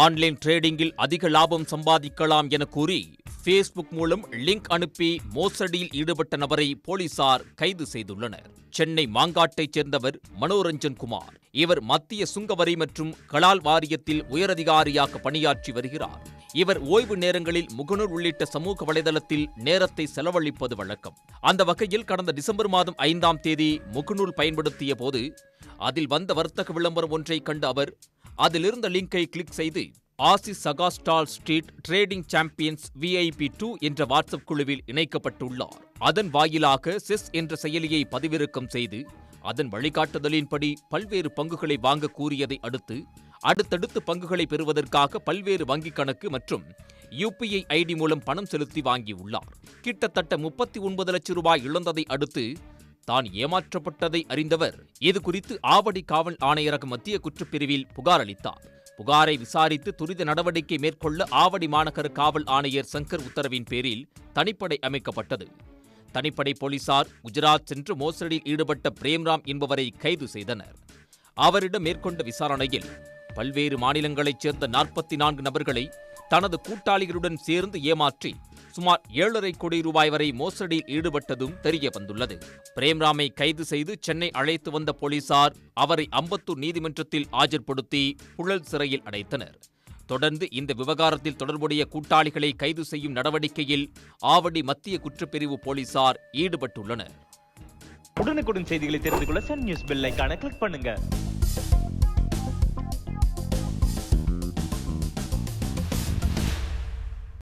Online டிரேடிங்கில் அதிக லாபம் சம்பாதிக்கலாம் என கூறி ஃபேஸ்புக் மூலம் லிங்க் அனுப்பி மோசடியில் ஈடுபட்ட நபரை போலீசார் கைது செய்துள்ளனர். சென்னை மாங்காட்டைச் சேர்ந்தவர் மனோரஞ்சன் குமார். இவர் மத்திய சுங்கவரி மற்றும் கலால் வாரியத்தில் உயரதிகாரியாக பணியாற்றி வருகிறார். இவர் ஓய்வு நேரங்களில் முகநூல் உள்ளிட்ட சமூக வலைதளத்தில் நேரத்தை செலவழிப்பது வழக்கம். அந்த வகையில் கடந்த டிசம்பர் மாதம் 5ஆம் தேதி முகநூல் பயன்படுத்திய போது அதில் வந்த வர்த்தக விளம்பரம் ஒன்றை கண்ட அவர் அதிலிருந்த லிங்கை கிளிக் செய்து ஆசிஸ் சகாஸ்டால் ஸ்ட்ரீட் ட்ரேடிங் சாம்பியன்ஸ் VIP 2 என்ற வாட்ஸ்அப் குழுவில் இணைக்கப்பட்டுள்ளார். அதன் வாயிலாக செஸ் என்ற செயலியை பதிவிறக்கம் செய்து அதன் வழிகாட்டுதலின்படி பல்வேறு பங்குகளை வாங்க கூறியதை அடுத்தடுத்து பங்குகளை பெறுவதற்காக பல்வேறு வங்கிக் கணக்கு மற்றும் UPI ID மூலம் பணம் செலுத்தி வாங்கியுள்ளார். கிட்டத்தட்ட 39 லட்சம் ரூபாய் இழந்ததை அடுத்து தான் ஏமாற்றப்பட்டதை அறிந்தவர் இதுகுறித்து ஆவடி காவல் ஆணையரக மத்திய குற்றப்பிரிவில் புகார் அளித்தார். புகாரை விசாரித்து துரித நடவடிக்கை மேற்கொள்ள ஆவடி மாநகர காவல் ஆணையர் சங்கர் உத்தரவின் பேரில் தனிப்படை அமைக்கப்பட்டது. தனிப்படை போலீசார் குஜராத் சென்று மோசடியில் ஈடுபட்ட பிரேம்ராம் என்பவரை கைது செய்தனர். அவரிடம் மேற்கொண்ட விசாரணையில் பல்வேறு மாநிலங்களைச் சேர்ந்த 44 நபர்களை தனது கூட்டாளிகளுடன் சேர்ந்து ஏமாற்றி சுமார் 7.5 கோடி ரூபாய் வரை மோசடியில் ஈடுபட்டதும் தெரிய வந்துள்ளது. பிரேம்ராமை கைது செய்து சென்னை அழைத்து வந்த போலீசார் அவரை அம்பத்தூர் நீதிமன்றத்தில் ஆஜர்படுத்தி புழல் சிறையில் அடைத்தனர். தொடர்ந்து இந்த விவகாரத்தில் தொடர்புடைய கூட்டாளிகளை கைது செய்யும் நடவடிக்கையில் ஆவடி மத்திய குற்றப்பிரிவு போலீசார் ஈடுபட்டுள்ளனர். உடனுக்குடன் செய்திகளை தெரிந்து கொள்ள சன் நியூஸ் பெல் ஐகானை கிளிக் பண்ணுங்க.